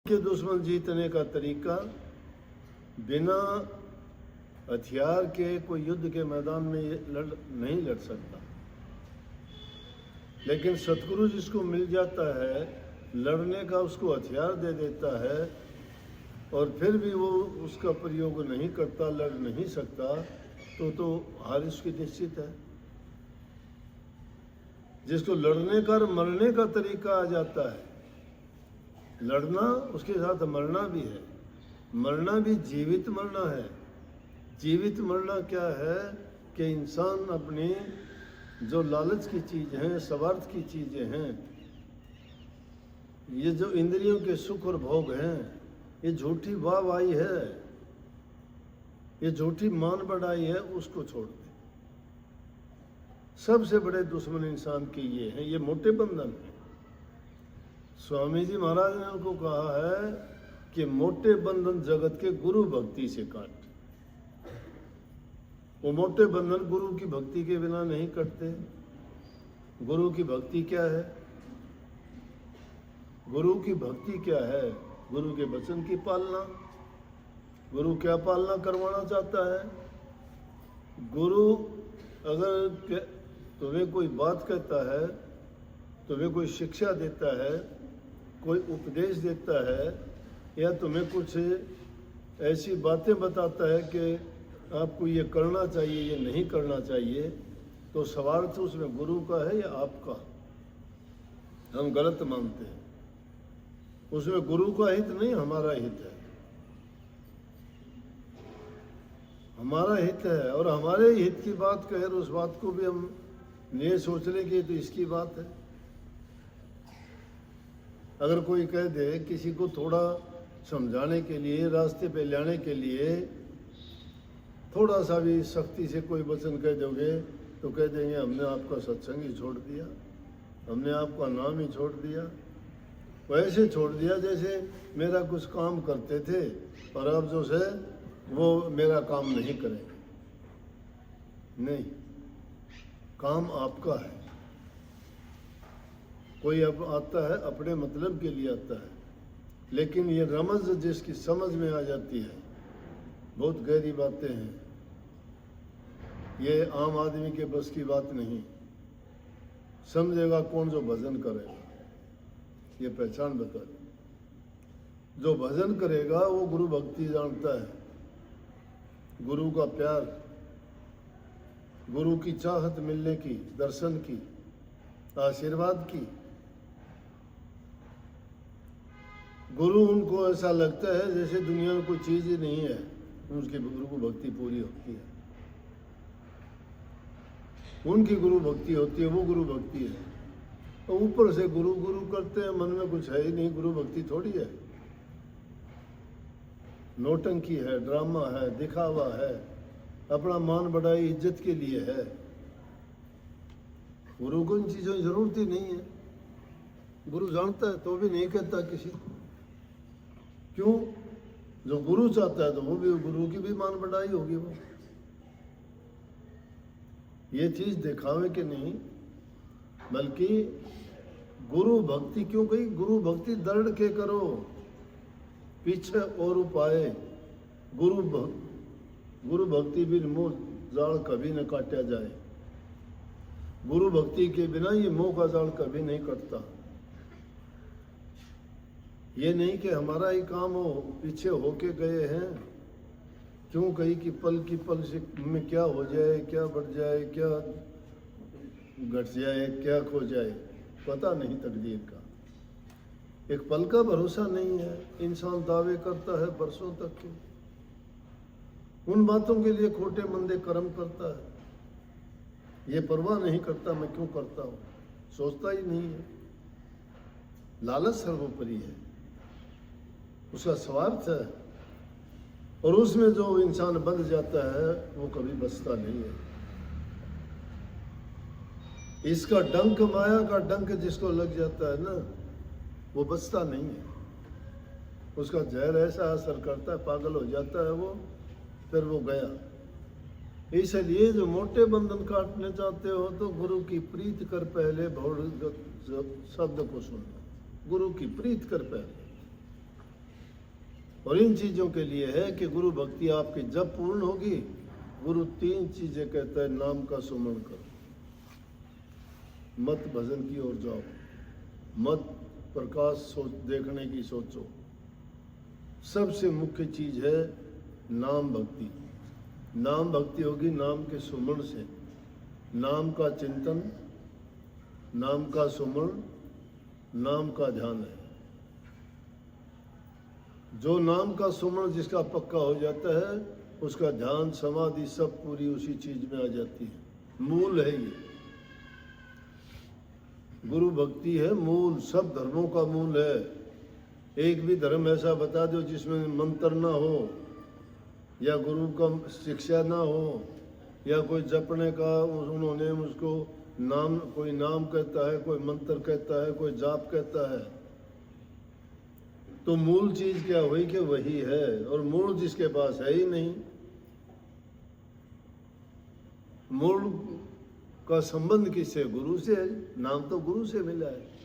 के दुश्मन जीतने का तरीका बिना हथियार के कोई युद्ध के मैदान में नहीं लड़ सकता, लेकिन सतगुरु जिसको मिल जाता है लड़ने का, उसको हथियार दे देता है और फिर भी वो उसका प्रयोग नहीं करता, लड़ नहीं सकता, तो हार उसकी निश्चित है। जिसको लड़ने का और मरने का तरीका आ जाता है, लड़ना उसके साथ मरना भी है, मरना भी जीवित मरना है। जीवित मरना क्या है कि इंसान अपनी जो लालच की चीज़ हैं, स्वार्थ की चीज़ें हैं, ये जो इंद्रियों के सुख और भोग हैं, ये झूठी वाहवाही है, ये झूठी मान बढ़ाई है, उसको छोड़ दे। सबसे बड़े दुश्मन इंसान के ये हैं, ये मोटे बंधन हैं। स्वामी जी महाराज ने उनको कहा है कि मोटे बंधन जगत के गुरु भक्ति से काट। वो मोटे बंधन गुरु की भक्ति के बिना नहीं कटते। गुरु की भक्ति क्या है? गुरु की भक्ति क्या है? गुरु के वचन की पालना। गुरु क्या पालना करवाना चाहता है? गुरु अगर तुम्हें कोई बात कहता है, तुम्हें कोई शिक्षा देता है, कोई उपदेश देता है, या तुम्हें कुछ ऐसी बातें बताता है कि आपको ये करना चाहिए, ये नहीं करना चाहिए, तो सवाल तो उसमें गुरु का है या आपका? हम गलत मानते हैं। उसमें गुरु का हित नहीं, हमारा हित है। हमारा हित है, और हमारे हित की बात कहे उस बात को भी हम ये सोच लें कि तो इसकी बात है। अगर कोई कह दे, किसी को थोड़ा समझाने के लिए, रास्ते पे लाने के लिए थोड़ा सा भी सख्ती से कोई वचन कह दोगे, तो कह देंगे हमने आपका सत्संग ही छोड़ दिया, हमने आपका नाम ही छोड़ दिया। वैसे छोड़ दिया जैसे मेरा कुछ काम करते थे और अब जो है वो मेरा काम नहीं करेंगे। नहीं, काम आपका है। कोई अब आता है अपने मतलब के लिए आता है, लेकिन ये रमज जिसकी समझ में आ जाती है, बहुत गहरी बातें हैं, ये आम आदमी के बस की बात नहीं। समझेगा कौन? जो भजन करेगा। ये पहचान बता दी। जो भजन करेगा वो गुरु भक्ति जानता है, गुरु का प्यार, गुरु की चाहत मिलने की, दर्शन की, आशीर्वाद की। गुरु उनको ऐसा लगता है जैसे दुनिया में कोई चीज़ ही नहीं है, उसकी गुरु को भक्ति पूरी होती है। उनकी गुरु भक्ति होती है, वो गुरु भक्ति है। तो ऊपर से गुरु गुरु करते हैं, मन में कुछ है ही नहीं। गुरु भक्ति थोड़ी है, नौटंकी है, ड्रामा है, दिखावा है, अपना मान बढ़ाई इज्जत के लिए है। गुरु को इन चीज़ों की जरूरत ही नहीं है। गुरु जानता है तो भी नहीं कहता किसी को। क्यों? जो गुरु चाहता है तो वो भी, गुरु की भी मान बढ़ाई होगी। वो ये चीज़ दिखावे के नहीं, बल्कि गुरु भक्ति क्यों कही? गुरु भक्ति दृढ़ के करो, पीछे और उपाय। गुरु भक्ति बिन मोह जाल कभी न काटा जाए। गुरु भक्ति के बिना ये मोह का जाल कभी नहीं कटता। ये नहीं कि हमारा ही काम हो, पीछे होके गए हैं। क्यों कही कि पल की पल से में क्या हो जाए, क्या बढ़ जाए, क्या घट जाए, क्या खो जाए, पता नहीं तकदीर का। एक पल का भरोसा नहीं है। इंसान दावे करता है बरसों तक के, उन बातों के लिए खोटे मंदे कर्म करता है। ये परवाह नहीं करता मैं क्यों करता हूँ, सोचता ही नहीं है। लालच सर्वोपरि है, उसका स्वार्थ है, और उसमें जो इंसान बंध जाता है वो कभी बचता नहीं है। इसका डंक, माया का डंक जिसको लग जाता है ना, वो बचता नहीं है। उसका जहर ऐसा असर करता है, पागल हो जाता है वो, फिर वो गया। इसलिए जो मोटे बंधन काटने चाहते हो तो गुरु की प्रीत कर पहले भौतिक शब्द को सुनना। गुरु की प्रीत कर पहले, और इन चीज़ों के लिए है कि गुरु भक्ति आपकी जब पूर्ण होगी, गुरु 3 चीज़ें कहता है, नाम का सुमरण करो, मत भजन की ओर जाओ, मत प्रकाश सोच देखने की सोचो। सबसे मुख्य चीज़ है नाम भक्ति। नाम भक्ति होगी नाम के सुमरण से, नाम का चिंतन, नाम का सुमरण, नाम का ध्यान है। जो नाम का सुमरण जिसका पक्का हो जाता है, उसका ध्यान समाधि सब पूरी उसी चीज में आ जाती है। मूल है ये, गुरु भक्ति है मूल, सब धर्मों का मूल है। एक भी धर्म ऐसा बता दो जिसमें मंत्र ना हो, या गुरु का शिक्षा ना हो, या कोई जपने का उन्होंने उसको नाम, कोई नाम कहता है, कोई मंत्र कहता है, कोई जाप कहता है। तो मूल चीज क्या हुई कि वही है, और मूल जिसके पास है ही नहीं, मूल का संबंध किससे? गुरु से है। नाम तो गुरु से मिला है।